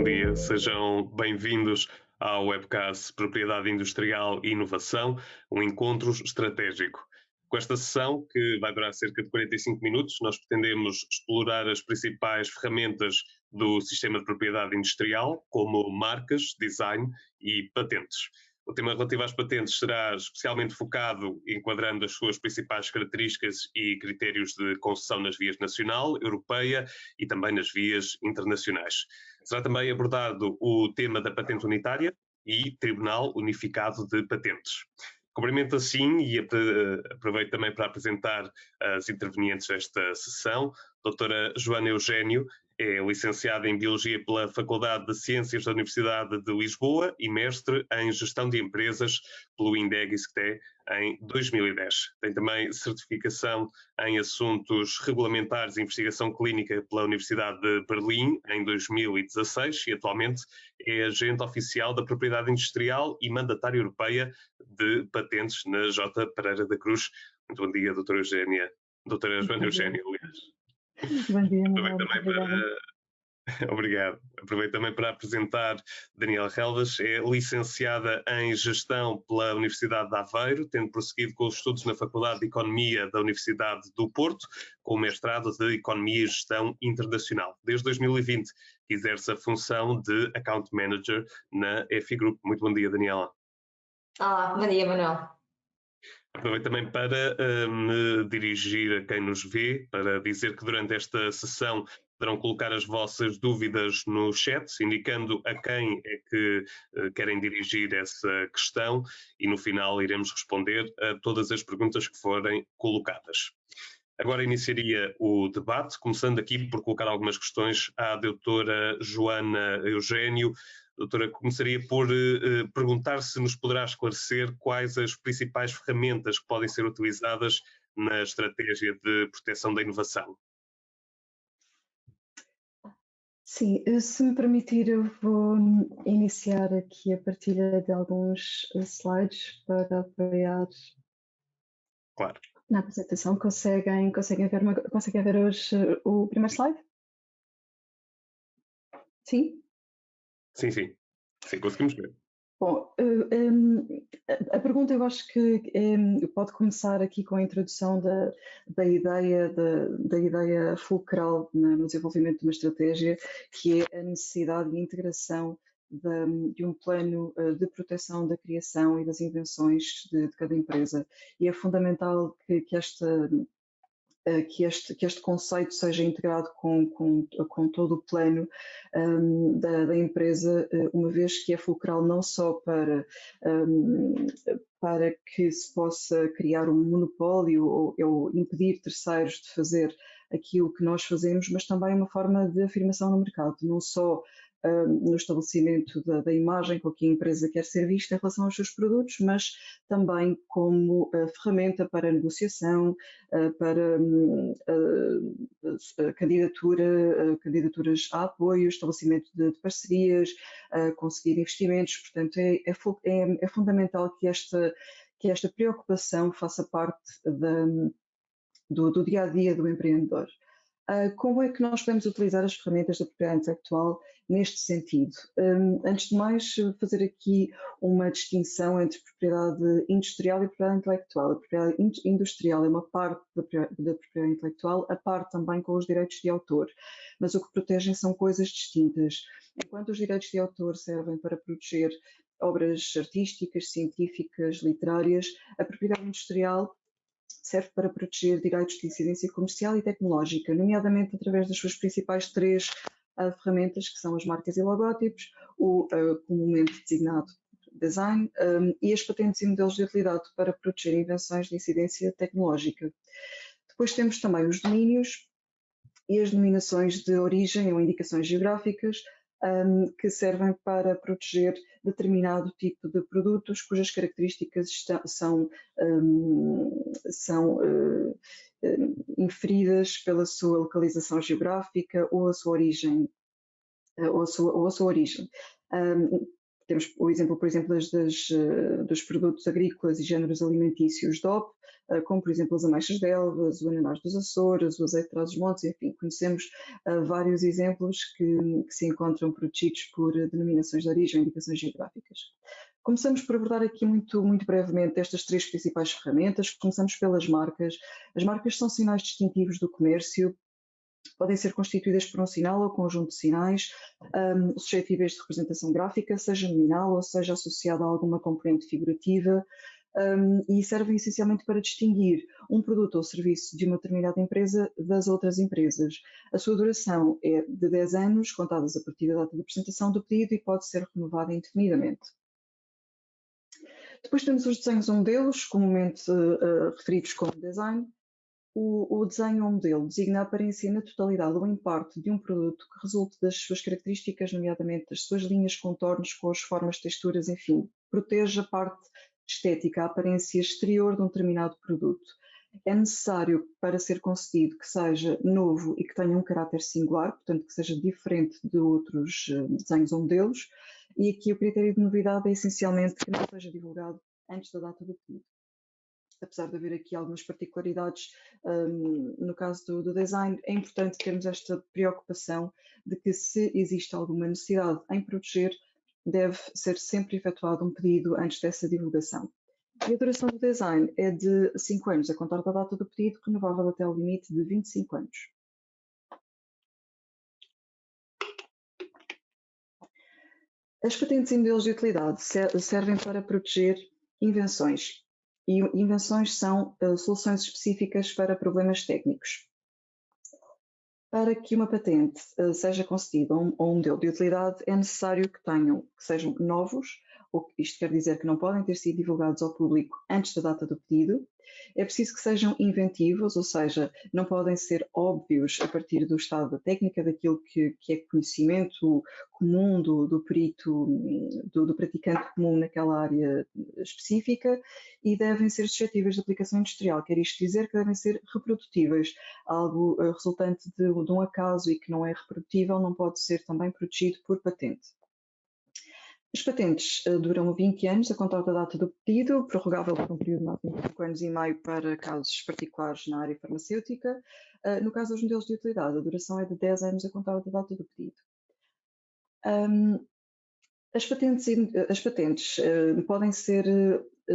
dia, sejam bem-vindos ao webcast Propriedade Industrial e Inovação, um encontro estratégico. Com esta sessão, que vai durar cerca de 45 minutos, nós pretendemos explorar as principais ferramentas do sistema de propriedade industrial, como marcas, design e patentes. O tema relativo às patentes será especialmente focado enquadrando as suas principais características e critérios de concessão nas vias nacional, europeia e também nas vias internacionais. Será também abordado o tema da patente unitária e Tribunal Unificado de Patentes. Cumprimento assim e aproveito também para apresentar as intervenientes desta sessão. Doutora Joana Eugênio é licenciada em Biologia pela Faculdade de Ciências da Universidade de Lisboa e mestre em Gestão de Empresas pelo INDEG-ISCTE em 2010. Tem também certificação em Assuntos Regulamentares e Investigação Clínica pela Universidade de Berlim em 2016 e atualmente é agente oficial da Propriedade Industrial e mandatária europeia de patentes na J. Pereira da Cruz. Muito bom dia, doutora Eugênia. Doutora Joana Eugênia, aliás. Bom dia, Aproveito também para... Obrigado. Aproveito também para apresentar Daniela Relvas, é licenciada em Gestão pela Universidade de Aveiro, tendo prosseguido com os estudos na Faculdade de Economia da Universidade do Porto, com o mestrado de Economia e Gestão Internacional. Desde 2020 exerce a função de Account Manager na EFI Group. Muito bom dia, Daniela. Olá, bom dia, Manuel. Aproveito também para me dirigir a quem nos vê, para dizer que durante esta sessão poderão colocar as vossas dúvidas no chat, indicando a quem é que querem dirigir essa questão e no final iremos responder a todas as perguntas que forem colocadas. Agora iniciaria o debate, começando aqui por colocar algumas questões à doutora Joana Eugênio. Doutora, começaria por perguntar se nos poderá esclarecer quais as principais ferramentas que podem ser utilizadas na estratégia de proteção da inovação. Sim, se me permitir, eu vou iniciar aqui a partilha de alguns slides para apoiar Claro. na apresentação. Conseguem ver hoje o primeiro slide? Sim? Sim, sim. Sim, conseguimos ver. Bom, a pergunta eu acho que pode começar aqui com a introdução da ideia fulcral no desenvolvimento de uma estratégia, que é a necessidade de integração de um plano de proteção da criação e das invenções de cada empresa. E é fundamental que este conceito seja integrado com todo o plano da empresa, uma vez que é fulcral não só para que se possa criar um monopólio ou impedir terceiros de fazer aquilo que nós fazemos, mas também uma forma de afirmação no mercado, não só no estabelecimento da imagem com que a empresa quer ser vista em relação aos seus produtos, mas também como ferramenta para negociação, para candidaturas a apoio, estabelecimento de parcerias, conseguir investimentos. Portanto, é fundamental que esta preocupação faça parte do dia-a-dia do empreendedor. Como é que nós podemos utilizar as ferramentas da propriedade intelectual neste sentido? Antes de mais, fazer aqui uma distinção entre propriedade industrial e propriedade intelectual. A propriedade industrial é uma parte da propriedade intelectual, a parte também com os direitos de autor, mas o que protegem são coisas distintas. Enquanto os direitos de autor servem para proteger obras artísticas, científicas, literárias, a propriedade industrial serve para proteger direitos de incidência comercial e tecnológica, nomeadamente através das suas principais três ferramentas, que são as marcas e logótipos, o comumente designado design e as patentes e modelos de utilidade para proteger invenções de incidência tecnológica. Depois temos também os domínios e as denominações de origem ou indicações geográficas, que servem para proteger determinado tipo de produtos cujas características são inferidas pela sua localização geográfica ou a sua origem. Temos o exemplo, por exemplo, dos produtos agrícolas e géneros alimentícios DOP, como, por exemplo, as ameixas de Elvas, o ananás dos Açores, o azeite de Trás-os-Montes, enfim, conhecemos vários exemplos que se encontram protegidos por denominações de origem ou indicações geográficas. Começamos por abordar aqui muito brevemente estas 3 principais ferramentas. Começamos pelas marcas. As marcas são sinais distintivos do comércio, podem ser constituídas por um sinal ou conjunto de sinais suscetíveis de representação gráfica, seja nominal ou seja associada a alguma componente figurativa, e servem essencialmente para distinguir um produto ou serviço de uma determinada empresa das outras empresas. A sua duração é de 10 anos, contadas a partir da data de apresentação do pedido, e pode ser renovada indefinidamente. Depois temos os desenhos ou modelos, comumente referidos como design. O desenho ou modelo designa a aparência na totalidade ou em parte de um produto que resulte das suas características, nomeadamente das suas linhas, contornos, cores, formas, texturas, enfim, protege a parte estética, a aparência exterior de um determinado produto. É necessário, para ser concedido, que seja novo e que tenha um caráter singular, portanto que seja diferente de outros desenhos ou modelos, e aqui o critério de novidade é essencialmente que não seja divulgado antes da data do pedido. Apesar de haver aqui algumas particularidades no caso do design, é importante termos esta preocupação de que, se existe alguma necessidade em proteger, deve ser sempre efetuado um pedido antes dessa divulgação. E a duração do design é de 5 anos, a contar da data do pedido, renovável até o limite de 25 anos. As patentes e modelos de utilidade servem para proteger invenções. E invenções são soluções específicas para problemas técnicos. Para que uma patente seja concedida ou um modelo de utilidade, é necessário que sejam novos, ou isto quer dizer que não podem ter sido divulgados ao público antes da data do pedido. É preciso que sejam inventivos, ou seja, não podem ser óbvios a partir do estado da técnica, daquilo que é conhecimento comum do perito, do praticante comum naquela área específica, e devem ser suscetíveis de aplicação industrial. Quer isto dizer que devem ser reprodutíveis. Algo resultante de um acaso e que não é reprodutível não pode ser também protegido por patente. As patentes duram 20 anos a contar da data do pedido, prorrogável por um período máximo de 5 anos e meio para casos particulares na área farmacêutica. No caso dos modelos de utilidade, a duração é de 10 anos a contar da data do pedido. As patentes podem ser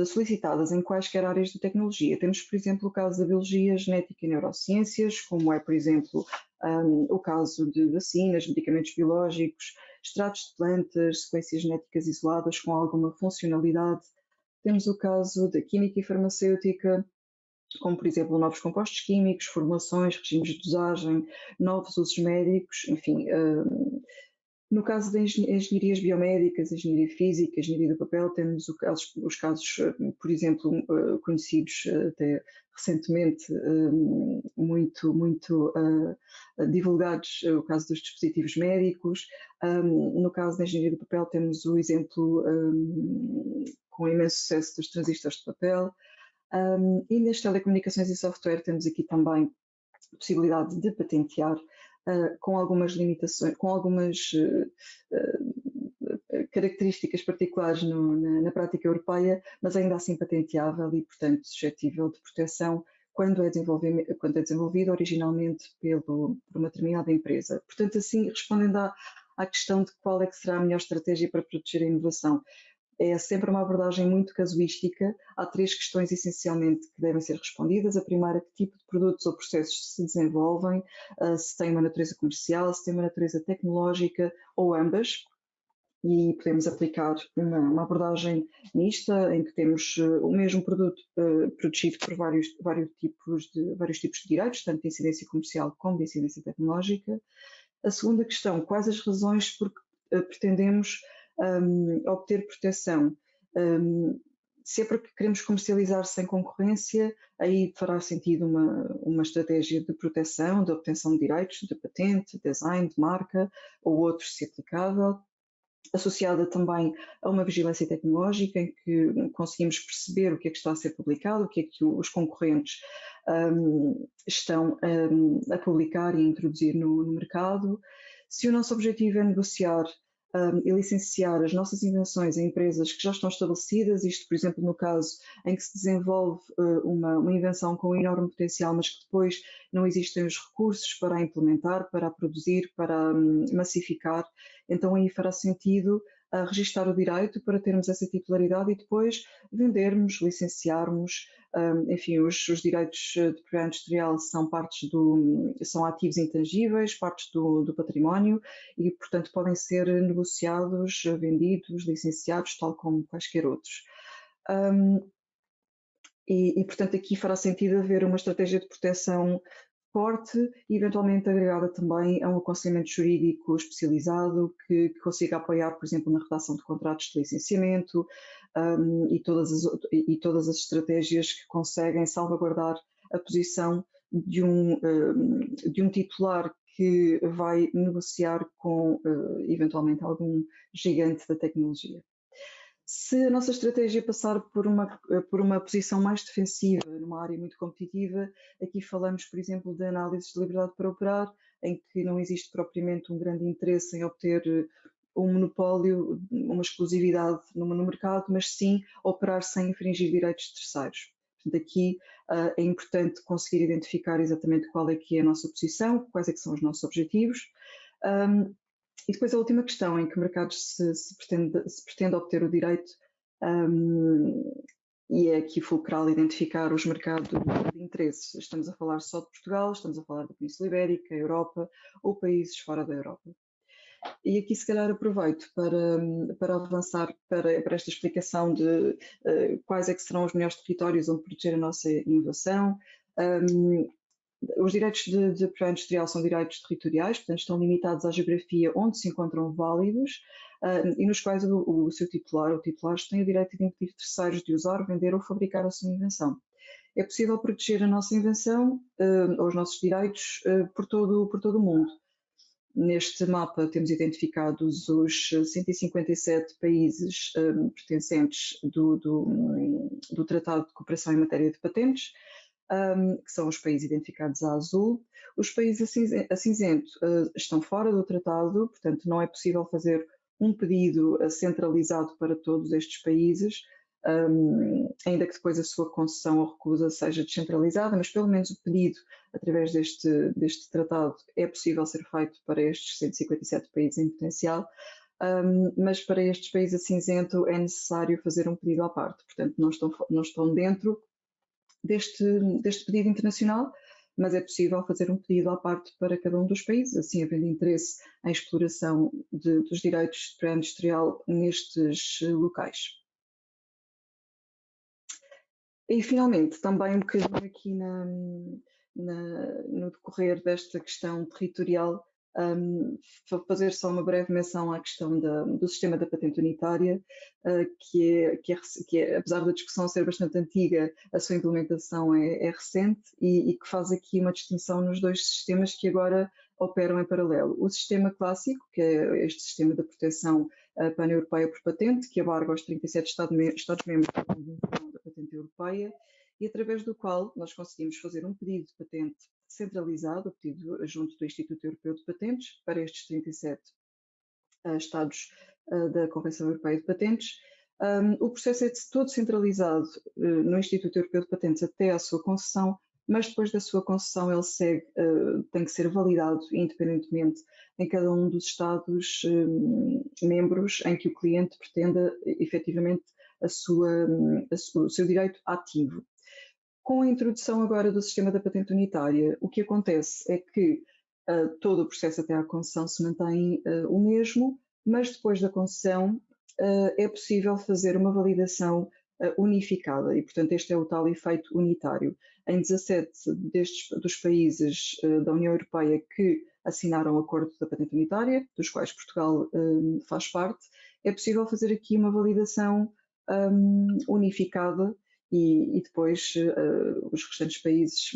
solicitadas em quaisquer áreas de tecnologia. Temos, por exemplo, o caso da biologia, genética e neurociências, como é, por exemplo, o caso de vacinas, medicamentos biológicos, extratos de plantas, sequências genéticas isoladas com alguma funcionalidade. Temos o caso da química e farmacêutica, como, por exemplo, novos compostos químicos, formulações, regimes de dosagem, novos usos médicos, enfim. No caso das engenharias biomédicas, engenharia física, engenharia do papel, temos os casos, por exemplo, conhecidos até recentemente, muito divulgados, o caso dos dispositivos médicos. No caso da engenharia do papel, temos o exemplo com imenso sucesso dos transistores de papel. E nas telecomunicações e software temos aqui também a possibilidade de patentear, com algumas limitações, com algumas características particulares na prática europeia, mas ainda assim patenteável e, portanto, suscetível de proteção quando é desenvolvido originalmente por uma determinada empresa. Portanto, assim, respondendo à questão de qual é que será a melhor estratégia para proteger a inovação, é sempre uma abordagem muito casuística. Há 3 questões essencialmente que devem ser respondidas. A primeira, que tipo de produtos ou processos se desenvolvem, se tem uma natureza comercial, se tem uma natureza tecnológica ou ambas. E podemos aplicar uma abordagem mista, em que temos o mesmo produto protegido por vários tipos de direitos, tanto de incidência comercial como de incidência tecnológica. A segunda questão, quais as razões por que pretendemos obter proteção? Se é porque queremos comercializar sem concorrência, aí fará sentido uma estratégia de proteção, de obtenção de direitos, de patente, design, de marca, ou outro, se aplicável, associada também a uma vigilância tecnológica, em que conseguimos perceber o que é que está a ser publicado, o que é que os concorrentes estão a publicar e a introduzir no mercado. Se o nosso objetivo é negociar e licenciar as nossas invenções em empresas que já estão estabelecidas, isto, por exemplo, no caso em que se desenvolve uma invenção com enorme potencial, mas que depois não existem os recursos para a implementar, para a produzir, para a massificar, então aí fará sentido registar o direito para termos essa titularidade e depois vendermos, licenciarmos, enfim, os direitos de propriedade industrial são ativos intangíveis, partes do património e, portanto, podem ser negociados, vendidos, licenciados, tal como quaisquer outros. Portanto, aqui fará sentido haver uma estratégia de proteção forte e eventualmente agregada também a um aconselhamento jurídico especializado que consiga apoiar, por exemplo, na redação de contratos de licenciamento e todas as estratégias que conseguem salvaguardar a posição de um titular que vai negociar com eventualmente algum gigante da tecnologia. Se a nossa estratégia passar por uma posição mais defensiva, numa área muito competitiva, aqui falamos, por exemplo, de análises de liberdade para operar, em que não existe propriamente um grande interesse em obter um monopólio, uma exclusividade no mercado, mas sim operar sem infringir direitos de terceiros. Portanto, aqui é importante conseguir identificar exatamente qual é que é a nossa posição, quais é que são os nossos objetivos. E depois a última questão, em que mercados se pretende obter o direito, e é aqui fulcral identificar os mercados de interesse. Estamos a falar só de Portugal, estamos a falar da Península Ibérica, Europa ou países fora da Europa. E aqui se calhar aproveito para avançar para esta explicação de quais é que serão os melhores territórios onde proteger a nossa inovação. Os direitos de propriedade industrial são direitos territoriais, portanto estão limitados à geografia onde se encontram válidos e nos quais o seu titular ou titulares têm o direito de impedir terceiros de usar, vender ou fabricar a sua invenção. É possível proteger a nossa invenção ou os nossos direitos por todo o mundo. Neste mapa temos identificados os 157 países pertencentes do Tratado de Cooperação em Matéria de Patentes, que são os países identificados a azul. Os países a cinzento estão fora do tratado, portanto não é possível fazer um pedido centralizado para todos estes países, ainda que depois a sua concessão ou recusa seja descentralizada, mas pelo menos o pedido através deste tratado é possível ser feito para estes 157 países em potencial. Mas para estes países a cinzento é necessário fazer um pedido à parte, portanto não estão dentro deste pedido internacional, mas é possível fazer um pedido à parte para cada um dos países, assim havendo interesse em exploração dos direitos de propriedade industrial nestes locais. E finalmente, também um bocadinho aqui no decorrer desta questão territorial, fazer só uma breve menção à questão do sistema da patente unitária, que é, apesar da discussão ser bastante antiga, a sua implementação é recente e que faz aqui uma distinção nos dois sistemas que agora operam em paralelo. O sistema clássico, que é este sistema da proteção pan-europeia por patente, que abarca os 37 Estados-membros da Convenção da Patente Europeia, e através do qual nós conseguimos fazer um pedido de patente centralizado, obtido junto do Instituto Europeu de Patentes, para estes 37 Estados da Convenção Europeia de Patentes. O processo é todo centralizado no Instituto Europeu de Patentes até à sua concessão, mas depois da sua concessão ele tem que ser validado independentemente em cada um dos Estados membros em que o cliente pretenda efetivamente o seu direito ativo. Com a introdução agora do sistema da patente unitária, o que acontece é que todo o processo até à concessão se mantém o mesmo, mas depois da concessão é possível fazer uma validação unificada e, portanto, este é o tal efeito unitário. Em 17 dos países da União Europeia que assinaram o acordo da patente unitária, dos quais Portugal faz parte, é possível fazer aqui uma validação unificada e depois os restantes países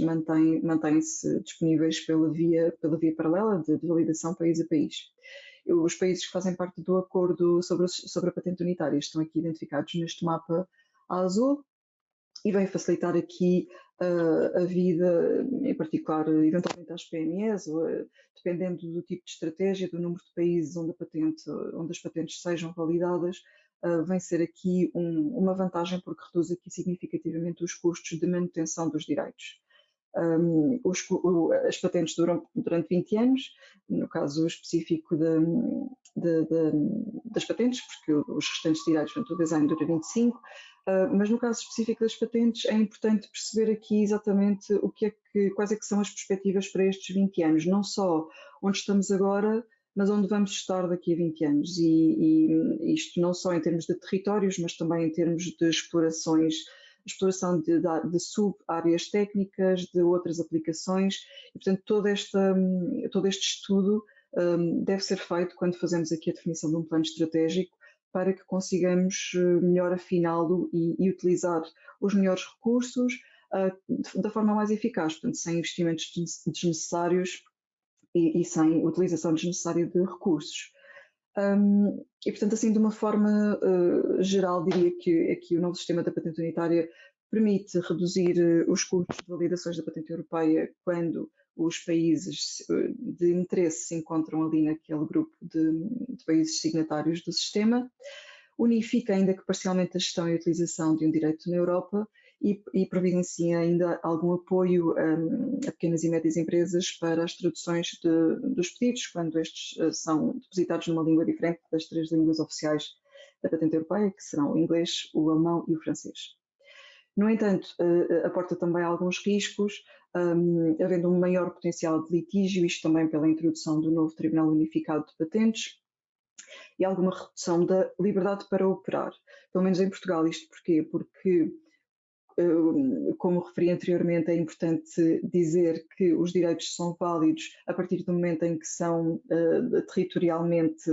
mantêm-se disponíveis pela via paralela de validação país a país. Os países que fazem parte do acordo sobre a patente unitária estão aqui identificados neste mapa a azul e vem facilitar aqui a vida, em particular, eventualmente às PMEs, ou, dependendo do tipo de estratégia, do número de países onde as patentes sejam validadas, vem ser aqui uma vantagem porque reduz aqui significativamente os custos de manutenção dos direitos. As patentes duram durante 20 anos, no caso específico das patentes, porque os restantes direitos, portanto, o design dura 25, mas no caso específico das patentes é importante perceber aqui exatamente quais é que são as perspectivas para estes 20 anos, não só onde estamos agora, mas onde vamos estar daqui a 20 anos, e isto não só em termos de territórios, mas também em termos de exploração de sub-áreas técnicas, de outras aplicações, e portanto todo este estudo deve ser feito quando fazemos aqui a definição de um plano estratégico para que consigamos melhor afiná-lo e utilizar os melhores recursos da forma mais eficaz, portanto sem investimentos desnecessários e sem utilização desnecessária de recursos. E, portanto, assim, de uma forma geral, diria que aqui o novo sistema da patente unitária permite reduzir os custos de validações da patente europeia quando os países de interesse se encontram ali naquele grupo de países signatários do sistema, unifica ainda que parcialmente a gestão e a utilização de um direito na Europa e providencia ainda algum apoio a pequenas e médias empresas para as traduções dos pedidos, quando estes são depositados numa língua diferente das 3 línguas oficiais da patente europeia, que serão o inglês, o alemão e o francês. No entanto, aporta também alguns riscos, havendo um maior potencial de litígio, isto também pela introdução do novo Tribunal Unificado de Patentes, e alguma redução da liberdade para operar, pelo menos em Portugal. Isto porquê? Porque, como referi anteriormente, é importante dizer que os direitos são válidos a partir do momento em que são territorialmente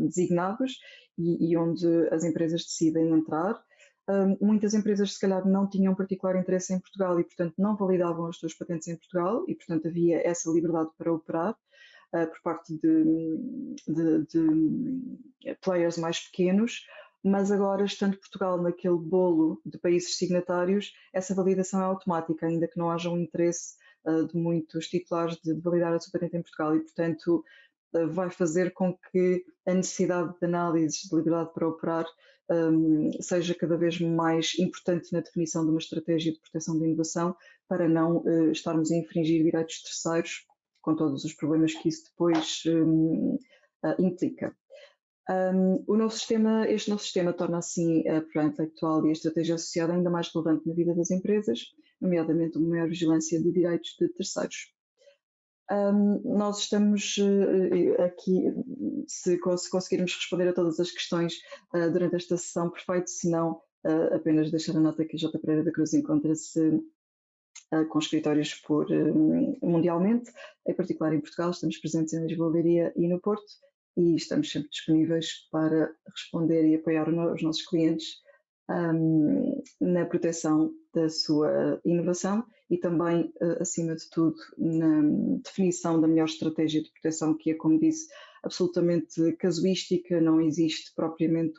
designados e onde as empresas decidem entrar. Muitas empresas, se calhar, não tinham particular interesse em Portugal e, portanto, não validavam as suas patentes em Portugal e, portanto, havia essa liberdade para operar por parte de players mais pequenos, mas agora, estando Portugal naquele bolo de países signatários, essa validação é automática, ainda que não haja um interesse de muitos titulares de validar a sua patente em Portugal e, portanto, vai fazer com que a necessidade de análise de liberdade para operar seja cada vez mais importante na definição de uma estratégia de proteção da inovação para não estarmos a infringir direitos terceiros, com todos os problemas que isso depois implica. Este novo sistema torna assim a propriedade intelectual e a estratégia associada ainda mais relevante na vida das empresas, nomeadamente uma maior vigilância de direitos de terceiros. Nós estamos aqui, se conseguirmos responder a todas as questões durante esta sessão, perfeito, se não, apenas deixar a nota que a J. Pereira da Cruz encontra-se com escritórios mundialmente, em particular em Portugal, estamos presentes em Lisboa, Leiria e no Porto, e estamos sempre disponíveis para responder e apoiar os nossos clientes na proteção da sua inovação e também, acima de tudo, na definição da melhor estratégia de proteção, que é, como disse, absolutamente casuística, não existe propriamente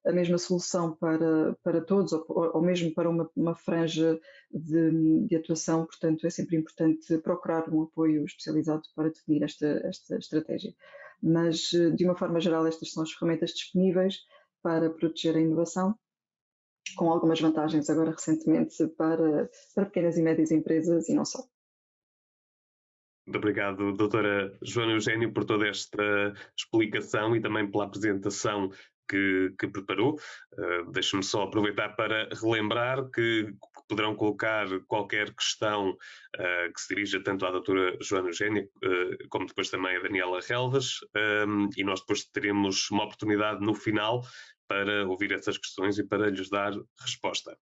a mesma solução para todos, ou mesmo para uma franja de atuação, portanto é sempre importante procurar um apoio especializado para definir esta estratégia. Mas, de uma forma geral, estas são as ferramentas disponíveis para proteger a inovação, com algumas vantagens agora recentemente para pequenas e médias empresas e não só. Muito obrigado, doutora Joana Eugênio, por toda esta explicação e também pela apresentação que preparou. Deixe-me só aproveitar para relembrar que poderão colocar qualquer questão que se dirija tanto à doutora Joana Eugênio como depois também à Daniela Relvas, e nós depois teremos uma oportunidade no final para ouvir essas questões e para lhes dar resposta.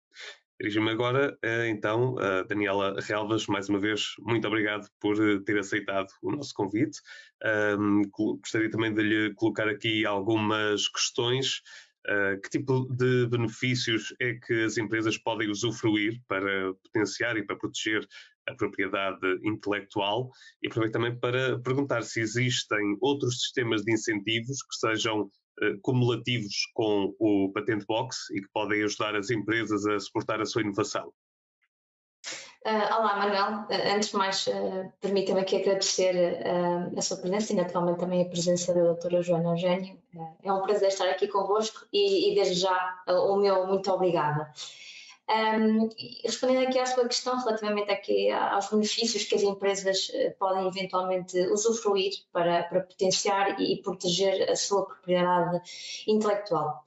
Dirijo-me agora, então, a Daniela Relvas. Mais uma vez, muito obrigado por ter aceitado o nosso convite. Gostaria também de lhe colocar aqui algumas questões. Que tipo de benefícios é que as empresas podem usufruir para potenciar e para proteger a propriedade intelectual? E aproveito também para perguntar se existem outros sistemas de incentivos que sejam cumulativos com o Patent Box e que podem ajudar as empresas a suportar a sua inovação? Olá, Manuel. Antes de mais, permita-me aqui agradecer a sua presença e naturalmente também a presença da doutora Joana Eugênio. É um prazer estar aqui convosco e desde já o meu muito obrigada. Respondendo aqui à sua questão relativamente aqui aos benefícios que as empresas podem eventualmente usufruir para potenciar e proteger a sua propriedade intelectual.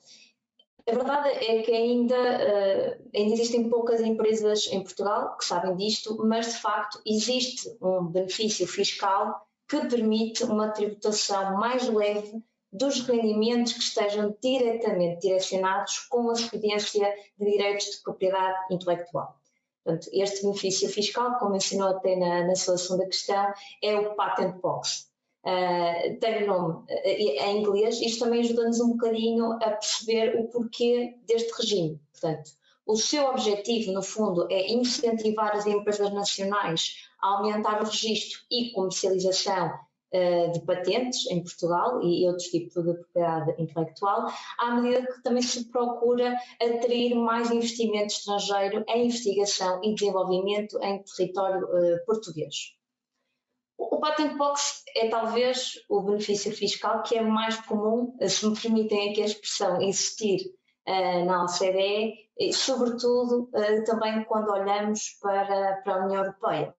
A verdade é que ainda existem poucas empresas em Portugal que sabem disto, mas de facto existe um benefício fiscal que permite uma tributação mais leve dos rendimentos que estejam diretamente direcionados com a cedência de direitos de propriedade intelectual. Portanto, este benefício fiscal, como mencionou até na sua segunda questão, é o Patent Box. Tem o nome em inglês. Isto também ajuda-nos um bocadinho a perceber o porquê deste regime. Portanto, o seu objetivo, no fundo, é incentivar as empresas nacionais a aumentar o registro e comercialização de patentes em Portugal e outros tipos de propriedade intelectual, à medida que também se procura atrair mais investimento estrangeiro em investigação e desenvolvimento em território português. O Patent Box é talvez o benefício fiscal que é mais comum, se me permitem aqui a expressão, existir na OCDE, e sobretudo também quando olhamos para a União Europeia.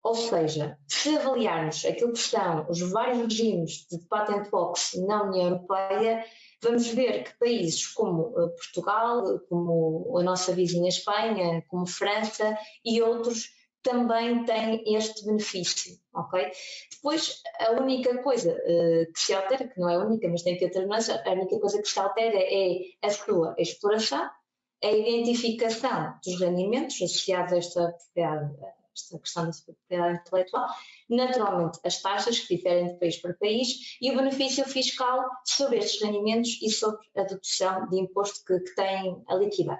Ou seja, se avaliarmos aquilo que são os vários regimes de Patent Box na União Europeia, vamos ver que países como Portugal, como a nossa vizinha Espanha, como França e outros também têm este benefício, ok? Depois, a única coisa que se altera, que não é a única, mas tem que ter nuance, a única coisa que se altera é a sua exploração, a identificação dos rendimentos associados a esta questão da propriedade intelectual, naturalmente as taxas que diferem de país para país e o benefício fiscal sobre estes rendimentos e sobre a dedução de imposto que têm a liquidar.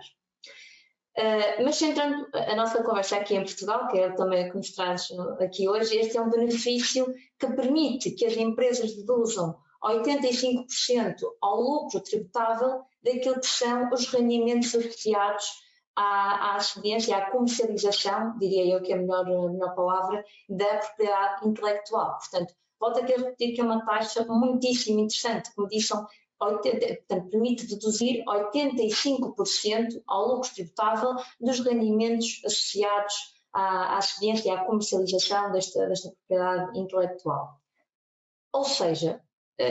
Mas centrando a nossa conversa aqui em Portugal, que é também o que nos traz aqui hoje, este é um benefício que permite que as empresas deduzam 85% ao lucro tributável daquilo que são os rendimentos associados à cedência, à comercialização, diria eu que é a melhor palavra, da propriedade intelectual. Portanto, volto aqui a repetir que é uma taxa muitíssimo interessante, como disseram, portanto, permite deduzir 85% ao lucro tributável dos rendimentos associados à cedência e à comercialização desta propriedade intelectual. Ou seja,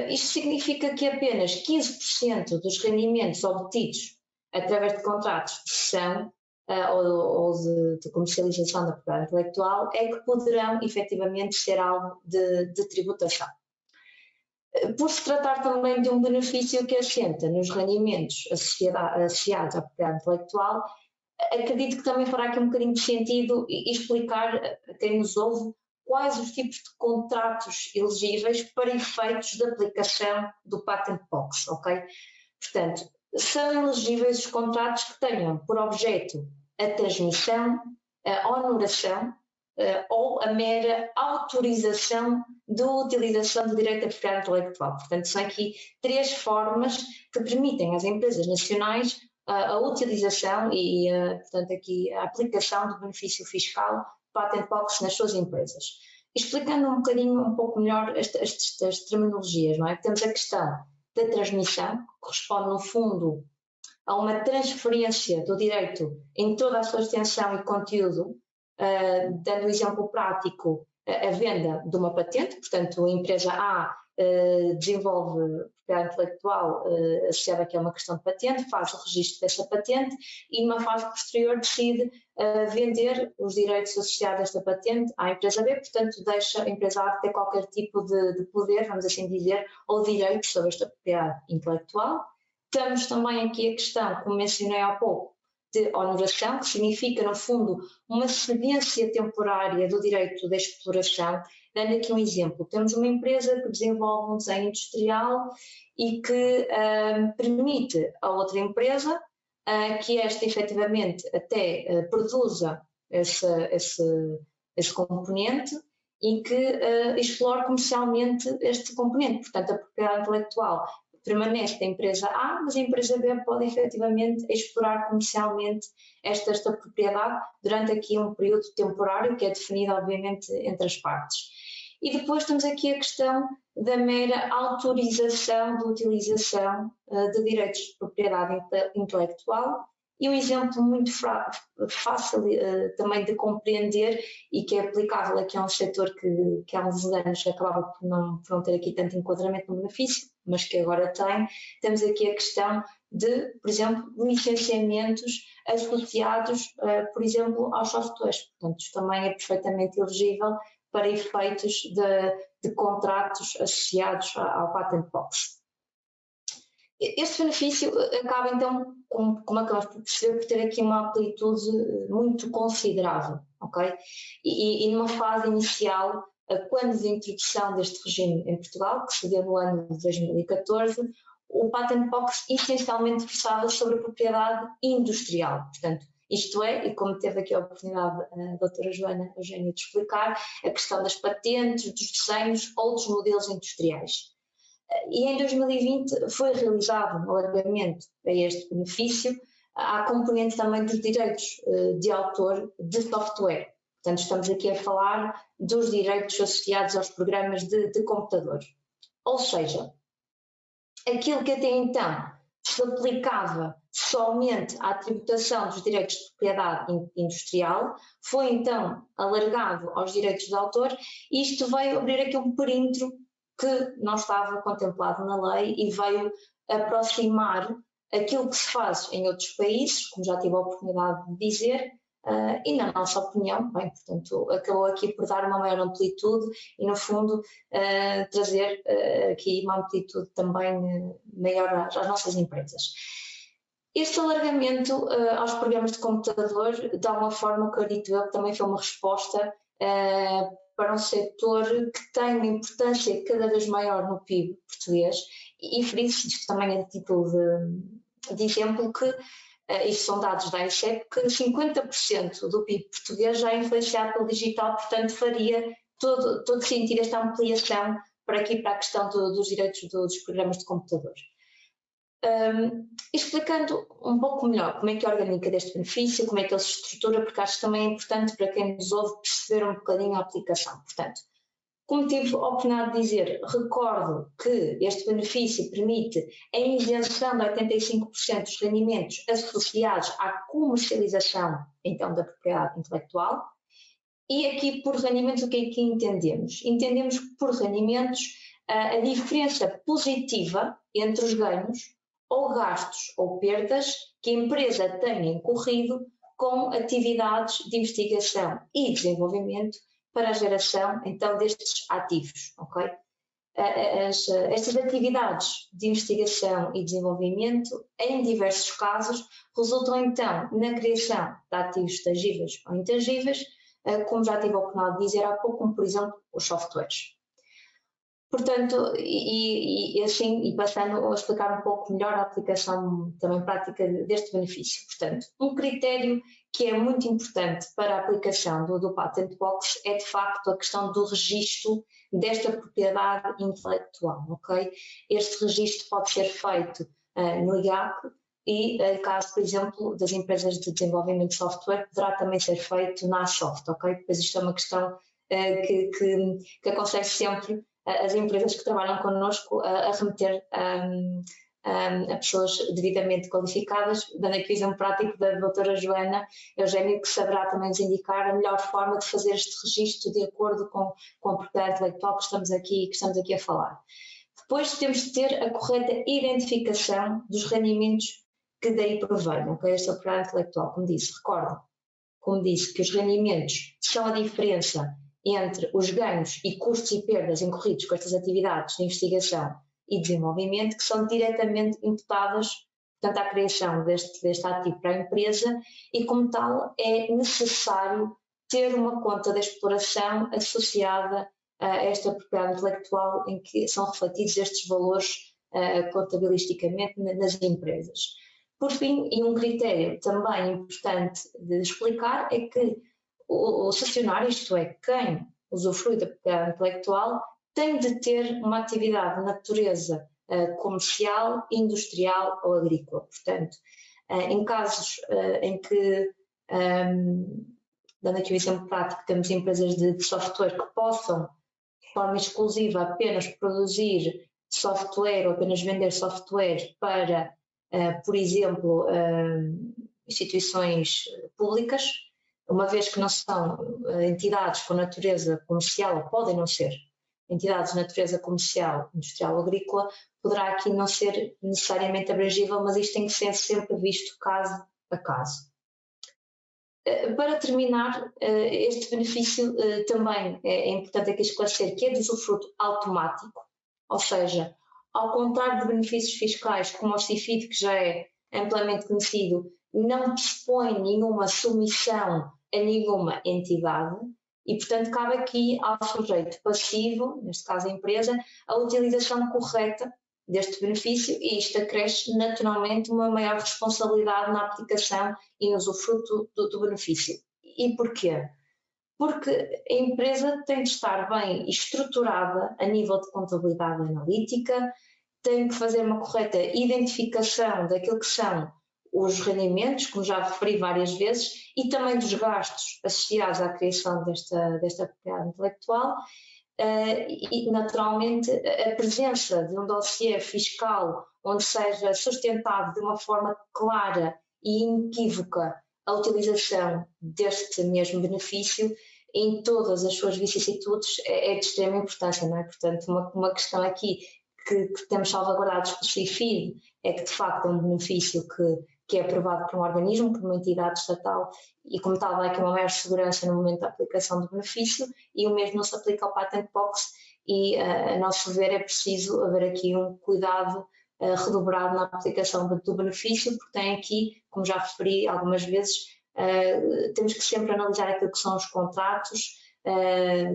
isto significa que apenas 15% dos rendimentos obtidos através de contratos de cessão ou de comercialização da propriedade intelectual é que poderão efetivamente ser alvo de tributação. Por se tratar também de um benefício que assenta nos rendimentos associados à propriedade intelectual, acredito que também fará aqui um bocadinho de sentido explicar a quem nos ouve quais os tipos de contratos elegíveis para efeitos de aplicação do Patent Box, ok? Portanto, são elegíveis os contratos que tenham por objeto a transmissão, a honoração ou a mera autorização da utilização do direito à propriedade intelectual. Portanto, são aqui três formas que permitem às empresas nacionais a utilização e, portanto, aqui a aplicação do benefício fiscal Patent Box nas suas empresas. Explicando um bocadinho, um pouco melhor estas terminologias, não é? Temos a questão da transmissão, que corresponde, no fundo, a uma transferência do direito em toda a sua extensão e conteúdo, dando um exemplo prático, a venda de uma patente. Portanto, a empresa A desenvolve propriedade intelectual associada aqui a uma questão de patente, faz o registro dessa patente e, numa fase posterior, decide vender os direitos associados a esta patente à empresa B, portanto, deixa a empresa A ter qualquer tipo de poder, vamos assim dizer, ou direitos sobre esta propriedade intelectual. Temos também aqui a questão, como mencionei há pouco, de honoração, que significa, no fundo, uma cedência temporária do direito de exploração. Dando aqui um exemplo, temos uma empresa que desenvolve um desenho industrial e que permite a outra empresa que esta efetivamente até produza esse componente e que explore comercialmente este componente. Portanto, a propriedade intelectual permanece da empresa A, mas a empresa B pode efetivamente explorar comercialmente esta propriedade durante aqui um período temporário que é definido obviamente entre as partes. E depois temos aqui a questão da mera autorização de utilização de direitos de propriedade intelectual. E um exemplo muito fácil também de compreender e que é aplicável aqui a um setor que há uns anos acabava por não ter aqui tanto enquadramento no benefício, mas que agora tem. Temos aqui a questão de, por exemplo, licenciamentos associados, por exemplo, aos softwares. Portanto, isto também é perfeitamente elegível para efeitos de contratos associados ao Patent Box. Este benefício acaba então, como acabamos por perceber, por ter aqui uma amplitude muito considerável, ok? E numa fase inicial, quando da introdução deste regime em Portugal, que se deu no ano de 2014, o Patent Box essencialmente versava sobre a propriedade industrial, portanto, isto é, e como teve aqui a oportunidade a doutora Joana Eugênio de explicar, a questão das patentes, dos desenhos ou dos modelos industriais. E em 2020 foi realizado um alargamento a este benefício à componente também dos direitos de autor de software. Portanto, estamos aqui a falar dos direitos associados aos programas de computador. Ou seja, aquilo que até então se aplicava somente à tributação dos direitos de propriedade industrial foi então alargado aos direitos de autor e isto veio abrir aqui um perímetro que não estava contemplado na lei e veio aproximar aquilo que se faz em outros países, como já tive a oportunidade de dizer, e na nossa opinião, bem, portanto, acabou aqui por dar uma maior amplitude e, no fundo, trazer aqui uma amplitude também maior às nossas empresas. Este alargamento aos programas de computador, de alguma forma, acredito eu, que também foi uma resposta para um setor que tem uma importância cada vez maior no PIB português e frisco isto também é de título de exemplo que, isto são dados da ICEP, que 50% do PIB português já é influenciado pelo digital, portanto faria todo sentido esta ampliação para aqui para a questão dos direitos dos programas de computador. Explicando um pouco melhor como é que é a orgânica deste benefício, como é que ele se estrutura, porque acho que também é importante para quem nos ouve perceber um bocadinho a aplicação. Portanto, como tive a oportunidade de dizer, recordo que este benefício permite a isenção de 85% dos rendimentos associados à comercialização, então, da propriedade intelectual. E aqui, por rendimentos, o que é que entendemos? Entendemos por rendimentos a diferença positiva entre os ganhos ou gastos ou perdas que a empresa tenha incorrido com atividades de investigação e desenvolvimento para a geração, então, destes ativos, ok? Estas atividades de investigação e desenvolvimento, em diversos casos, resultam, então, na criação de ativos tangíveis ou intangíveis, como já tive a oportunidade de dizer há pouco, como, por exemplo, os softwares. Portanto, e assim, e passando a explicar um pouco melhor a aplicação também prática deste benefício. Portanto, um critério que é muito importante para a aplicação do Patent Box é, de facto, a questão do registro desta propriedade intelectual, ok? Este registro pode ser feito no IAC e, em caso, por exemplo, das empresas de desenvolvimento de software, poderá também ser feito na Soft, ok? Pois isto é uma questão que aconselho sempre as empresas que trabalham connosco a remeter a pessoas devidamente qualificadas, dando aqui o exemplo prático da doutora Joana Eugênio, que saberá também nos indicar a melhor forma de fazer este registro de acordo com a propriedade intelectual que estamos aqui a falar. Depois temos de ter a correta identificação dos rendimentos que daí provêm, ok? Esta propriedade intelectual, como disse, recordam, como disse, que os rendimentos são a diferença entre os ganhos e custos e perdas incorridos com estas atividades de investigação e desenvolvimento que são diretamente imputadas, portanto, à criação deste ativo para a empresa e, como tal, é necessário ter uma conta de exploração associada a esta propriedade intelectual em que são refletidos estes valores contabilisticamente nas empresas. Por fim, e um critério também importante de explicar é que o cessionário, isto é, quem usufrui da propriedade intelectual, tem de ter uma atividade de natureza comercial, industrial ou agrícola. Portanto, em casos em que, dando aqui um exemplo prático, temos empresas de software que possam, de forma exclusiva, apenas produzir software ou apenas vender software para, por exemplo, instituições públicas, uma vez que não são entidades com natureza comercial, ou podem não ser entidades de natureza comercial, industrial ou agrícola, poderá aqui não ser necessariamente abrangível, mas isto tem que ser sempre visto caso a caso. Para terminar, este benefício também é importante aqui esclarecer que é de usufruto automático, ou seja, ao contrário de benefícios fiscais como o CIFID, que já é amplamente conhecido, não dispõe nenhuma submissão a nenhuma entidade e, portanto, cabe aqui ao sujeito passivo, neste caso a empresa, a utilização correta deste benefício e isto acresce naturalmente uma maior responsabilidade na aplicação e no usufruto do benefício. E porquê? Porque a empresa tem de estar bem estruturada a nível de contabilidade analítica, tem que fazer uma correta identificação daquilo que são os rendimentos, como já referi várias vezes, e também dos gastos associados à criação desta propriedade intelectual, e naturalmente a presença de um dossiê fiscal onde seja sustentado de uma forma clara e inequívoca a utilização deste mesmo benefício em todas as suas vicissitudes é de extrema importância, não é? Portanto, uma questão aqui que temos salvaguardados pelo CIFID é que de facto é um benefício que é aprovado por um organismo, por uma entidade estatal e como tal vai ter uma maior segurança no momento da aplicação do benefício e o mesmo não se aplica ao Patent Box e a nosso ver é preciso haver aqui um cuidado redobrado na aplicação do benefício porque tem aqui, como já referi algumas vezes, temos que sempre analisar aquilo que são os contratos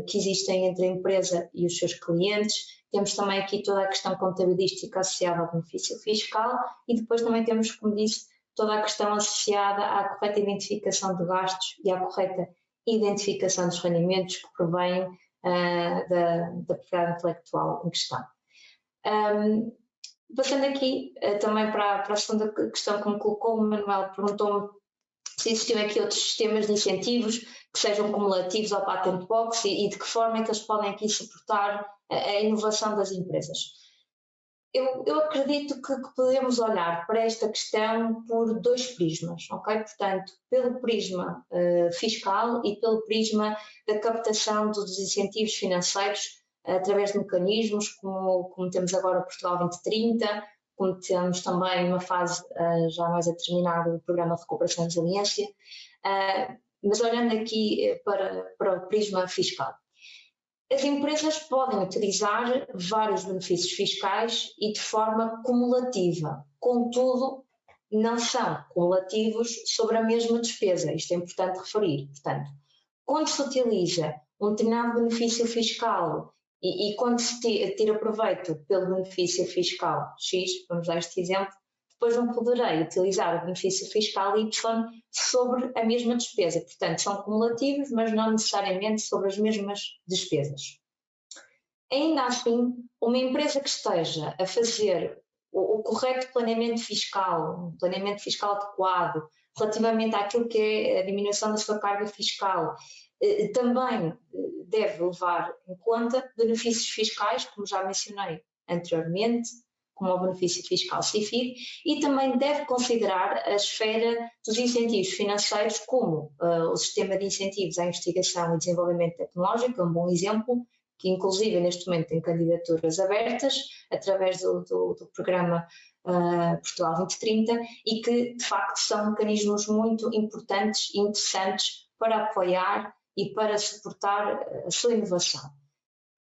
que existem entre a empresa e os seus clientes. Temos também aqui toda a questão contabilística associada ao benefício fiscal e depois também temos, como disse, toda a questão associada à correta identificação de gastos e à correta identificação dos rendimentos que provêm da propriedade intelectual em questão. Passando aqui também para a segunda questão que me colocou, o Manuel perguntou-me se existiam aqui outros sistemas de incentivos que sejam cumulativos ao Patent Box e de que forma é que eles podem aqui suportar a inovação das empresas. Eu acredito que podemos olhar para esta questão por dois prismas, ok? Portanto, pelo prisma fiscal e pelo prisma da captação dos incentivos financeiros através de mecanismos como temos agora o Portugal 2030, como temos também uma fase já mais a terminar do Programa de Recuperação e Resiliência, mas olhando aqui para o prisma fiscal. As empresas podem utilizar vários benefícios fiscais e de forma cumulativa, contudo, não são cumulativos sobre a mesma despesa, isto é importante referir. Portanto, quando se utiliza um determinado benefício fiscal e quando se tira proveito pelo benefício fiscal X, vamos dar este exemplo, depois não poderei utilizar o benefício fiscal Y sobre a mesma despesa. Portanto, são cumulativos, mas não necessariamente sobre as mesmas despesas. Ainda assim, uma empresa que esteja a fazer o correto planeamento fiscal, um planeamento fiscal adequado, relativamente àquilo que é a diminuição da sua carga fiscal, também deve levar em conta benefícios fiscais, como já mencionei anteriormente, como o benefício fiscal CIFID, e também deve considerar a esfera dos incentivos financeiros, como o sistema de incentivos à investigação e desenvolvimento tecnológico, é um bom exemplo, que inclusive neste momento tem candidaturas abertas, através do programa Portugal 2030, e que de facto são mecanismos muito importantes e interessantes para apoiar e para suportar a sua inovação.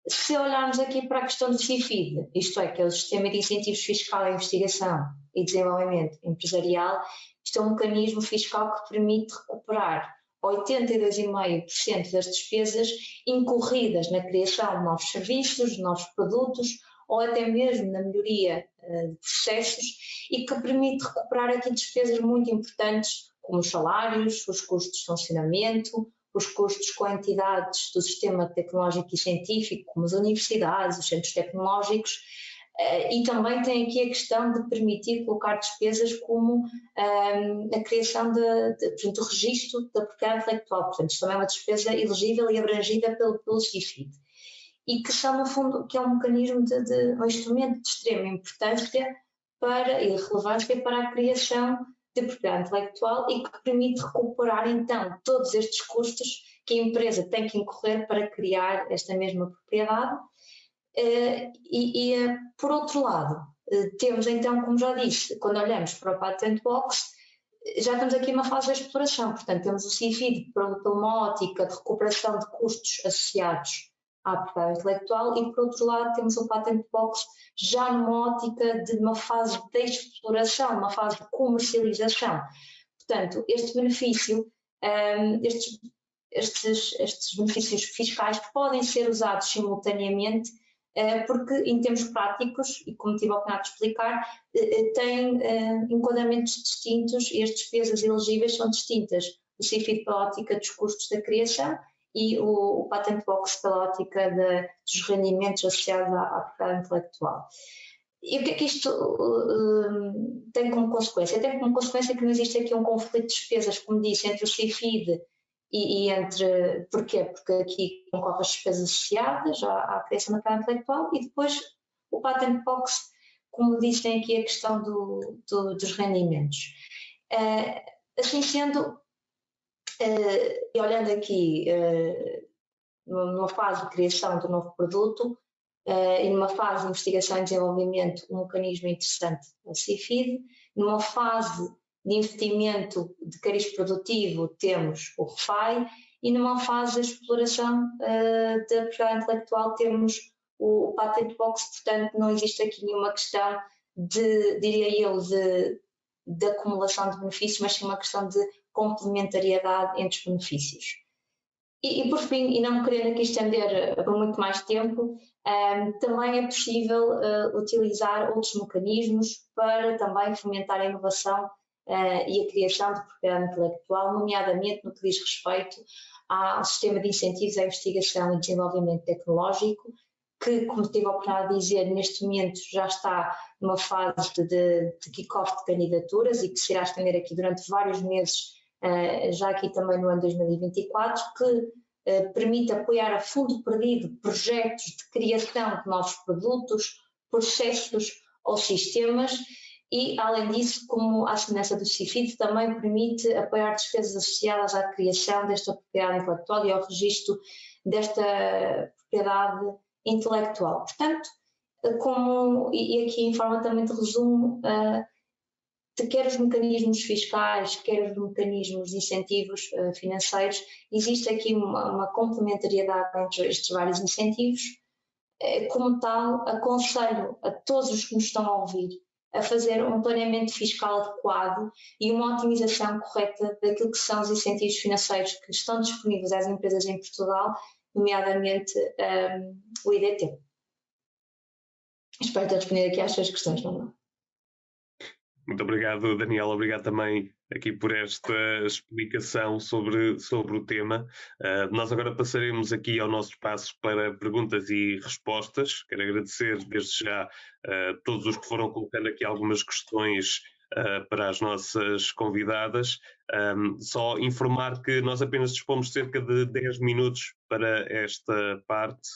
Se olharmos aqui para a questão do CIFID, isto é, que é o Sistema de Incentivos Fiscal à Investigação e Desenvolvimento Empresarial, isto é um mecanismo fiscal que permite recuperar 82,5% das despesas incorridas na criação de novos serviços, novos produtos ou até mesmo na melhoria de processos e que permite recuperar aqui despesas muito importantes como os salários, os custos de funcionamento, os custos com entidades do sistema tecnológico e científico, como as universidades, os centros tecnológicos, E também tem aqui a questão de permitir colocar despesas como a criação do registro da propriedade intelectual. Portanto, isto também é uma despesa elegível e abrangida pelo CIFID. E que são, no fundo, que é um mecanismo um instrumento de extrema importância e relevância para a criação de propriedade intelectual e que permite recuperar, então, todos estes custos que a empresa tem que incorrer para criar esta mesma propriedade. Por outro lado, temos então, como já disse, quando olhamos para o Patent Box, já temos aqui uma fase de exploração, portanto temos o CIFID por uma ótica de recuperação de custos associados à propriedade intelectual e por outro lado temos o Patent Box já numa ótica de uma fase de exploração, uma fase de comercialização. Portanto, este benefício, estes benefícios fiscais podem ser usados simultaneamente porque em termos práticos, e como tive a oportunidade de explicar, têm enquadramentos distintos e as despesas elegíveis são distintas. O CIFID pela ótica dos custos da criação e o Patent Box pela ótica dos rendimentos associados à propriedade intelectual. E o que é que isto tem como consequência? Tem como consequência que não existe aqui um conflito de despesas, como disse, entre o CIFID e entre... Porquê? Porque aqui concorre as despesas associadas à criação da propriedade intelectual e depois o Patent Box, como disse, tem aqui a questão dos rendimentos. Assim sendo, e olhando aqui numa fase de criação do novo produto e numa fase de investigação e desenvolvimento, um mecanismo interessante é o CIFID, numa fase de investimento de cariz produtivo temos o REFI e numa fase de exploração da propriedade intelectual temos o Patent Box, portanto não existe aqui nenhuma questão diria eu, de acumulação de benefícios, mas sim uma questão de complementariedade entre os benefícios. E por fim, e não querendo aqui estender por muito mais tempo, também é possível utilizar outros mecanismos para também fomentar a inovação e a criação de propriedade intelectual, nomeadamente no que diz respeito ao sistema de incentivos à investigação e desenvolvimento tecnológico, que, como tive a oportunidade de dizer, neste momento já está numa fase de kick-off de candidaturas e que se irá estender aqui durante vários meses, já aqui também no ano 2024, que permite apoiar a fundo perdido projetos de criação de novos produtos, processos ou sistemas e, além disso, como a semelhança do CIFID, também permite apoiar despesas associadas à criação desta propriedade intelectual e ao registro desta propriedade intelectual. Portanto, e aqui em forma também de resumo, quer os mecanismos fiscais, quer os mecanismos de incentivos financeiros, existe aqui uma complementariedade entre estes vários incentivos. Como tal, aconselho a todos os que nos estão a ouvir a fazer um planeamento fiscal adequado e uma otimização correta daquilo que são os incentivos financeiros que estão disponíveis às empresas em Portugal, nomeadamente o IDT. Espero ter respondido aqui às suas questões, Manuel. Muito obrigado, Daniela. Obrigado também aqui por esta explicação sobre o tema. Nós agora passaremos aqui ao nosso espaço para perguntas e respostas. Quero agradecer desde já todos os que foram colocando aqui algumas questões para as nossas convidadas. Só informar que nós apenas dispomos de cerca de 10 minutos para esta parte,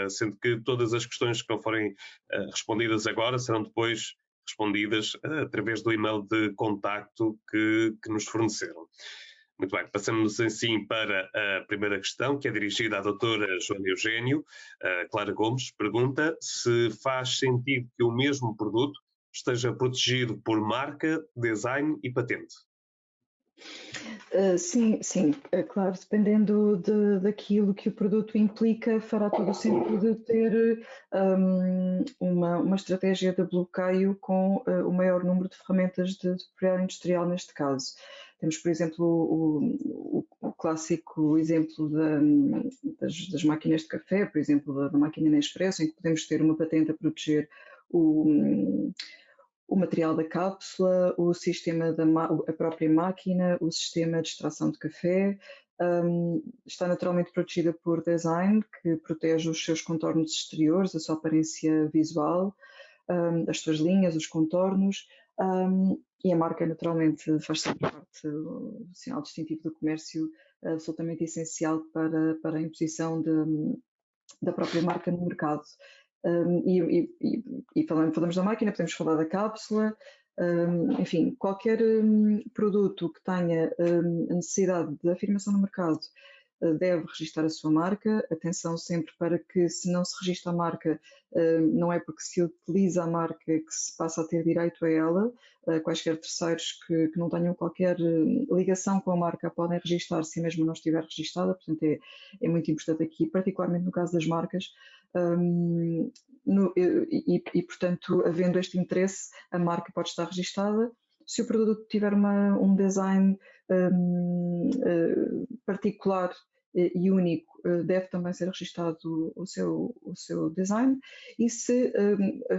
sendo que todas as questões que não forem respondidas agora serão depois respondidas através do e-mail de contacto que nos forneceram. Muito bem, passamos assim para a primeira questão, que é dirigida à doutora Joana Eugênio. Clara Gomes pergunta se faz sentido que o mesmo produto esteja protegido por marca, design e patente. Sim, é claro, dependendo daquilo que o produto implica, fará todo o sentido ter uma estratégia de bloqueio com o maior número de ferramentas de propriedade industrial neste caso. Temos, por exemplo, o clássico exemplo das máquinas de café, por exemplo, da máquina Nespresso, em que podemos ter uma patente a proteger o material da cápsula, o sistema a própria máquina, o sistema de extração de café. Está naturalmente protegida por design, que protege os seus contornos exteriores, a sua aparência visual. as suas linhas, os contornos, e a marca naturalmente faz sempre parte do sinal distintivo do comércio, absolutamente essencial para a imposição da própria marca no mercado. E falamos da máquina, podemos falar da cápsula, enfim, qualquer produto que tenha a necessidade de afirmação no mercado deve registar a sua marca. Atenção sempre para que, se não se registra a marca, não é porque se utiliza a marca que se passa a ter direito a ela. Quaisquer terceiros que não tenham qualquer ligação com a marca podem registar se mesmo não estiver registada. Portanto, é muito importante aqui, particularmente no caso das marcas. Portanto, havendo este interesse, a marca pode estar registada. Se o produto tiver um design particular e único, deve também ser registado o seu design, e se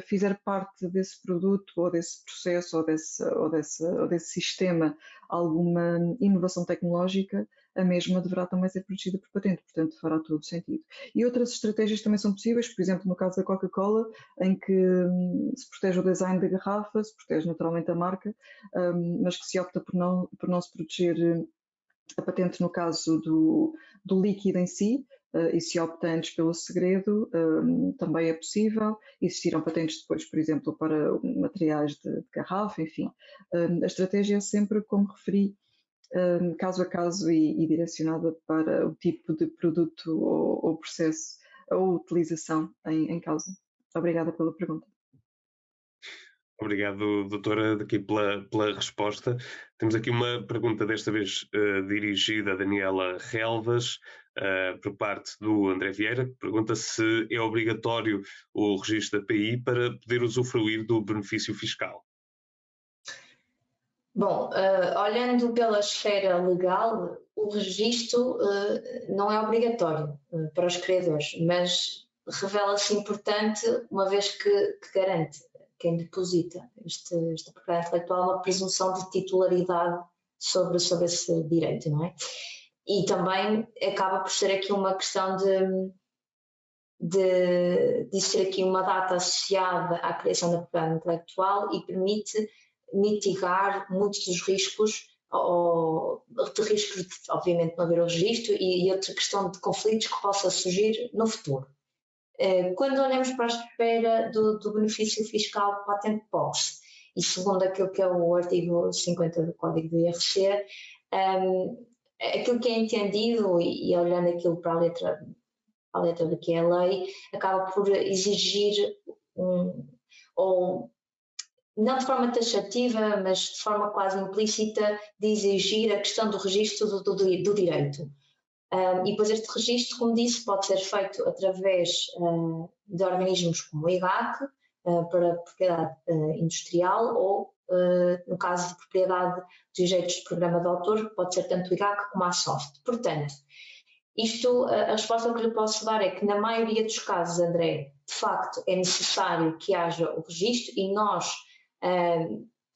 fizer parte desse produto ou desse processo ou desse sistema alguma inovação tecnológica, a mesma deverá também ser protegida por patente, portanto fará todo sentido. E outras estratégias também são possíveis, por exemplo, no caso da Coca-Cola, em que se protege o design da garrafa, se protege naturalmente a marca, mas que se opta por não se proteger a patente no caso do líquido em si, e se opta antes pelo segredo, também é possível. Existiram patentes depois, por exemplo, para materiais de garrafa, enfim. A estratégia é sempre, como referi, caso a caso e direcionada para o tipo de produto ou processo ou utilização em causa. Obrigada pela pergunta. Obrigado, doutora, aqui pela resposta. Temos aqui uma pergunta, desta vez dirigida a Daniela Relvas, por parte do André Vieira, que pergunta se é obrigatório o registro da API para poder usufruir do benefício fiscal. Bom, olhando pela esfera legal, o registro não é obrigatório para os criadores, mas revela-se importante, uma vez que garante quem deposita esta propriedade intelectual uma presunção de titularidade sobre esse direito, não é? E também acaba por ser aqui uma questão de ser aqui uma data associada à criação da propriedade intelectual e permite mitigar muitos dos riscos, obviamente, de não haver o registro e outra questão de conflitos que possa surgir no futuro. Quando olhamos para a esfera do benefício fiscal Patent Box, e segundo aquilo que é o artigo 50 do Código do IRC, aquilo que é entendido, e olhando aquilo para a letra do que é a lei, acaba por exigir ou não de forma taxativa, mas de forma quase implícita, de exigir a questão do registro do direito. E depois este registro, como disse, pode ser feito através de organismos como o IGAC, para propriedade industrial, ou no caso de propriedade de direitos de programa de autor, pode ser tanto o IGAC como a SOFT. Portanto, a resposta que lhe posso dar é que na maioria dos casos, André, de facto é necessário que haja o registro e nós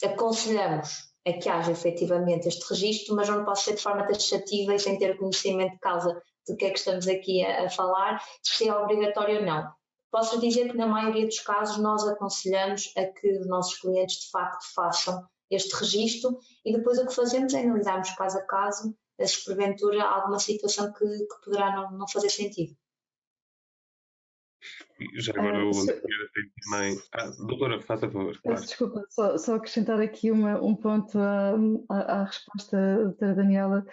aconselhamos a que haja efetivamente este registro, mas não pode ser de forma taxativa e sem ter conhecimento de causa do que é que estamos aqui a falar, se é obrigatório ou não. Posso dizer que na maioria dos casos nós aconselhamos a que os nossos clientes de facto façam este registro e depois o que fazemos é analisarmos caso a caso se porventura há alguma situação que poderá não fazer sentido. Já agora o André também. Doutora, faça a favor. Claro. Desculpa, só acrescentar aqui um ponto à resposta da doutora Daniela.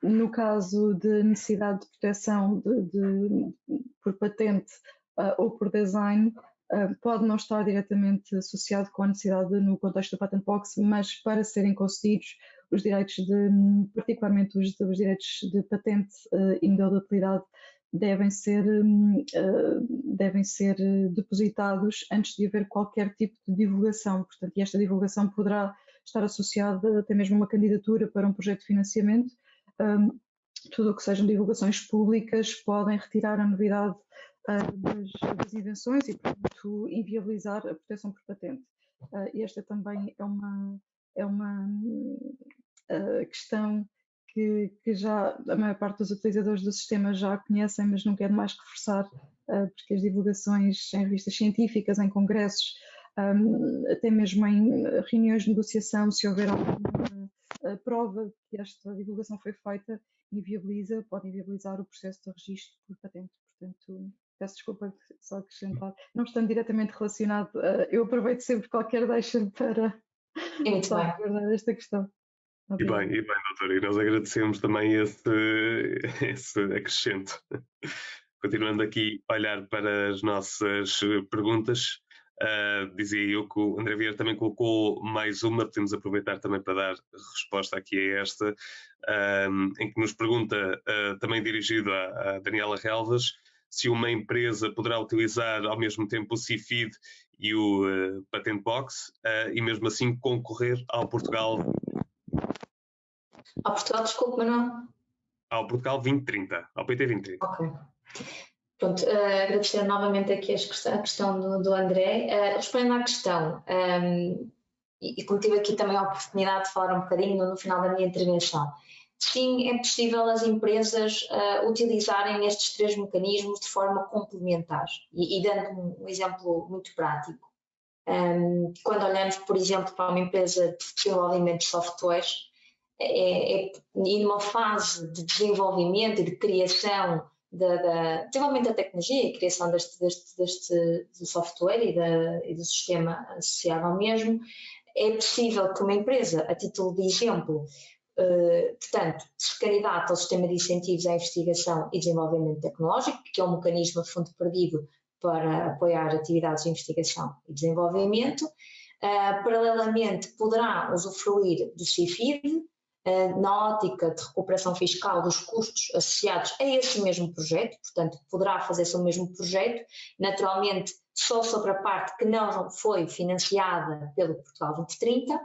No caso de necessidade de proteção por patente ou por design, pode não estar diretamente associado com a necessidade no contexto do Patent Box, mas para serem concedidos os direitos particularmente os direitos de patente e modelo de utilidade, devem ser depositados antes de haver qualquer tipo de divulgação. Portanto, e esta divulgação poderá estar associada até mesmo a uma candidatura para um projeto de financiamento. Tudo o que sejam divulgações públicas podem retirar a novidade das invenções e, portanto, inviabilizar a proteção por patente. E esta também é uma questão que já a maior parte dos utilizadores do sistema já conhecem, mas nunca é demais reforçar porque as divulgações em revistas científicas, em congressos, até mesmo em reuniões de negociação, se houver alguma prova que esta divulgação foi feita, pode inviabilizar o processo de registro por patente. Portanto, peço desculpa só acrescentar, não estando diretamente relacionado, eu aproveito sempre qualquer deixa para abordar esta questão. E bem, doutora, e nós agradecemos também esse acrescento. Continuando aqui a olhar para as nossas perguntas, dizia eu que o André Vieira também colocou mais uma, podemos aproveitar também para dar resposta aqui a esta, em que nos pergunta, também dirigido a Daniela Relvas, se uma empresa poderá utilizar ao mesmo tempo o CIFID e o Patent Box e mesmo assim concorrer ao Portugal... Ao Portugal, desculpe, mas não... Ao Portugal 2030, ao PT 2030. Ok. Pronto, agradecer novamente aqui a questão do André. Respondendo à questão, e como tive aqui também a oportunidade de falar um bocadinho no final da minha intervenção, sim, é possível as empresas utilizarem estes 3 mecanismos de forma complementar. E dando um exemplo muito prático, quando olhamos, por exemplo, para uma empresa de desenvolvimento de softwares, e numa fase de desenvolvimento e de criação desenvolvimento da tecnologia e criação deste software e do sistema associado ao mesmo, é possível que uma empresa, a título de exemplo, portanto, se candidata ao sistema de incentivos à investigação e desenvolvimento tecnológico, que é um mecanismo de fundo perdido para apoiar atividades de investigação e desenvolvimento, paralelamente poderá usufruir do CIFID, na ótica de recuperação fiscal dos custos associados a esse mesmo projeto, portanto, poderá fazer-se o mesmo projeto, naturalmente só sobre a parte que não foi financiada pelo Portugal 2030,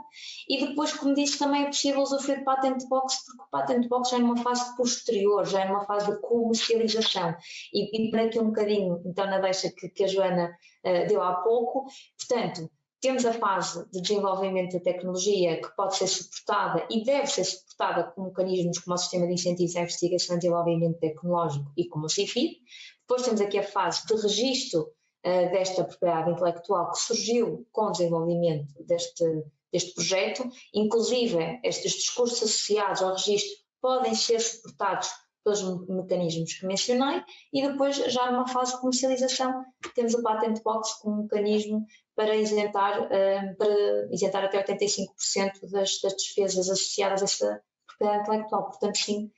e depois, como disse, também é possível usufruir de Patent Box, porque o Patent Box já é numa fase posterior, já é numa fase de comercialização, e para aqui um bocadinho, então, na deixa que a Joana deu há pouco, portanto, temos a fase de desenvolvimento da tecnologia que pode ser suportada e deve ser suportada com mecanismos como o Sistema de Incentivos à Investigação e Desenvolvimento Tecnológico e como o CIFID. Depois temos aqui a fase de registro desta propriedade intelectual que surgiu com o desenvolvimento deste projeto. Inclusive, estes discursos associados ao registro podem ser suportados pelos mecanismos que mencionei, e depois, já numa fase de comercialização, temos o Patent Box como mecanismo para isentar até 85% das despesas associadas a essa propriedade intelectual. Portanto, sim,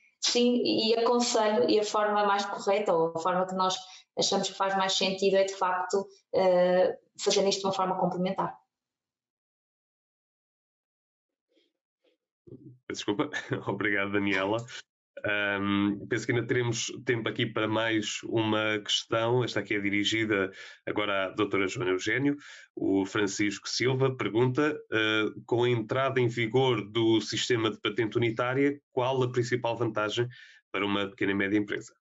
e aconselho, e a forma mais correta, ou a forma que nós achamos que faz mais sentido, é de facto fazer isto de uma forma complementar. Desculpa, obrigado, Daniela. Penso que ainda teremos tempo aqui para mais uma questão. Esta aqui é dirigida agora à doutora Joana Eugênio. O Francisco Silva pergunta, com a entrada em vigor do sistema de patente unitária, qual a principal vantagem para uma pequena e média empresa?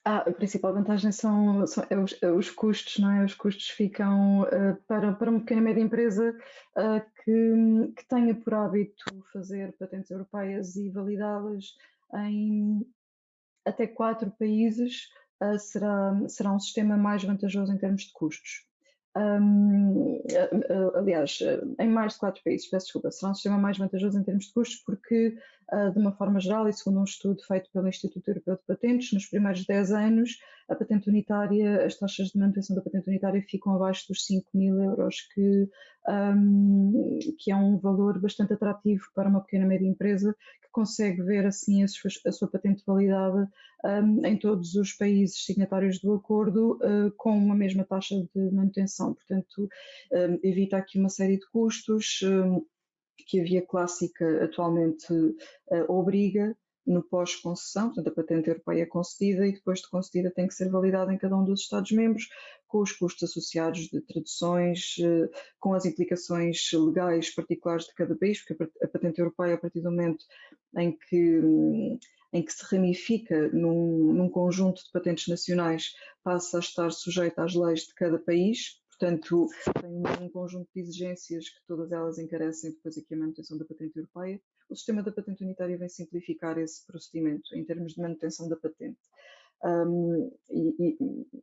A principal vantagem são os custos, não é? Os custos ficam para uma pequena e média empresa que tenha por hábito fazer patentes europeias e validá-las em até 4 países, será um sistema mais vantajoso em termos de custos. Aliás, em mais de 4 países, peço desculpa, será um sistema mais vantajoso em termos de custos porque, de uma forma geral, e segundo um estudo feito pelo Instituto Europeu de Patentes, nos primeiros 10 anos, a patente unitária, as taxas de manutenção da patente unitária ficam abaixo dos 5.000 euros, que é um valor bastante atrativo para uma pequena e média empresa que consegue ver assim a sua patente validada em todos os países signatários do acordo com uma mesma taxa de manutenção. Portanto, evita aqui uma série de custos que a via clássica atualmente obriga no pós-concessão. Portanto, a patente europeia é concedida e depois de concedida tem que ser validada em cada um dos Estados-membros, com os custos associados de traduções, com as implicações legais particulares de cada país, porque a patente europeia, a partir do momento em que se ramifica num conjunto de patentes nacionais, passa a estar sujeita às leis de cada país. Portanto, tem um conjunto de exigências que todas elas encarecem depois aqui a manutenção da patente europeia. O sistema da patente unitária vem simplificar esse procedimento em termos de manutenção da patente.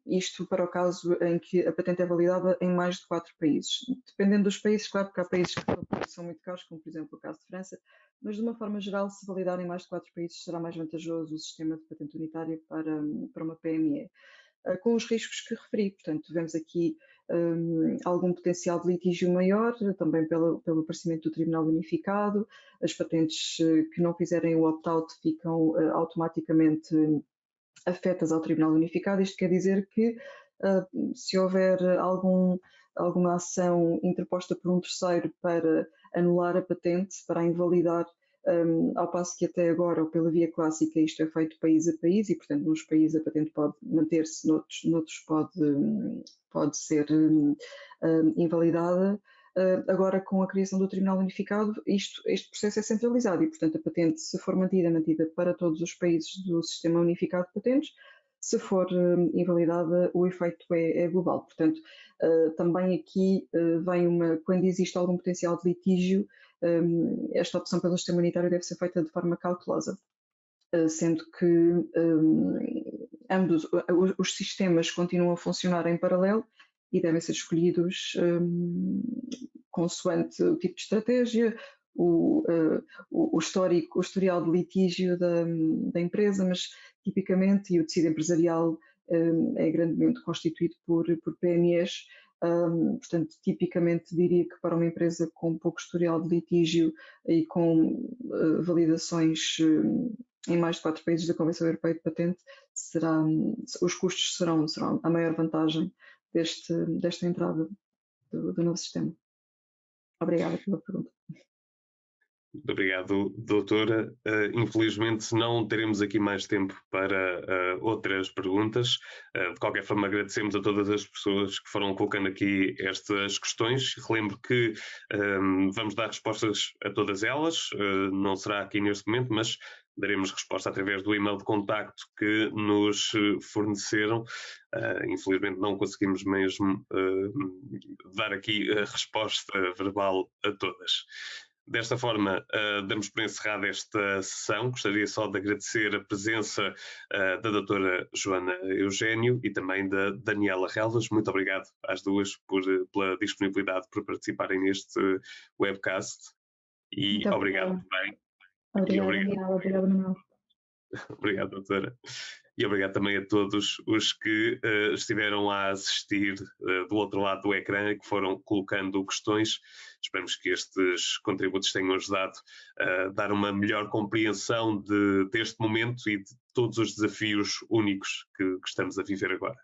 Isto para o caso em que a patente é validada em mais de 4 países. Dependendo dos países, claro, porque há países que são muito caros, como por exemplo o caso de França, mas de uma forma geral, se validar em mais de 4 países, será mais vantajoso o sistema de patente unitária para uma PME. Com os riscos que referi, portanto, vemos aqui algum potencial de litígio maior, também pelo aparecimento do Tribunal Unificado, as patentes que não fizerem o opt-out ficam automaticamente afetas ao Tribunal Unificado. Isto quer dizer que se houver alguma ação interposta por um terceiro para anular a patente, para a invalidar, ao passo que até agora, ou pela via clássica, isto é feito país a país e, portanto, nos países a patente pode manter-se, noutros pode ser invalidada. Agora, com a criação do Tribunal Unificado, este processo é centralizado e, portanto, a patente, se for mantida para todos os países do Sistema Unificado de Patentes. Se for invalidada, o efeito é global. Portanto, também aqui quando existe algum potencial de litígio, esta opção pelo sistema unitário deve ser feita de forma cautelosa, sendo que ambos os sistemas continuam a funcionar em paralelo e devem ser escolhidos consoante o tipo de estratégia, o historial de litígio da empresa, mas tipicamente, e o tecido empresarial é grandemente constituído por PMEs, portanto, tipicamente diria que para uma empresa com pouco historial de litígio e com validações em mais de 4 países da Convenção Europeia de Patente, os custos serão a maior vantagem desta entrada do novo sistema. Obrigada pela pergunta. Muito obrigado, doutora. Infelizmente não teremos aqui mais tempo para outras perguntas. De qualquer forma, agradecemos a todas as pessoas que foram colocando aqui estas questões. Relembro que vamos dar respostas a todas elas. Não será aqui neste momento, mas daremos resposta através do e-mail de contacto que nos forneceram. Infelizmente não conseguimos mesmo dar aqui a resposta verbal a todas. Desta forma, damos por encerrada esta sessão. Gostaria só de agradecer a presença da doutora Joana Eugênio e também da Daniela Relvas. Muito obrigado às duas pela disponibilidade por participarem neste webcast. E muito obrigado também. Obrigado, Manuel. Obrigado, doutora. E obrigado também a todos os que estiveram a assistir do outro lado do ecrã e que foram colocando questões. Esperamos que estes contributos tenham ajudado a dar uma melhor compreensão deste momento e de todos os desafios únicos que estamos a viver agora.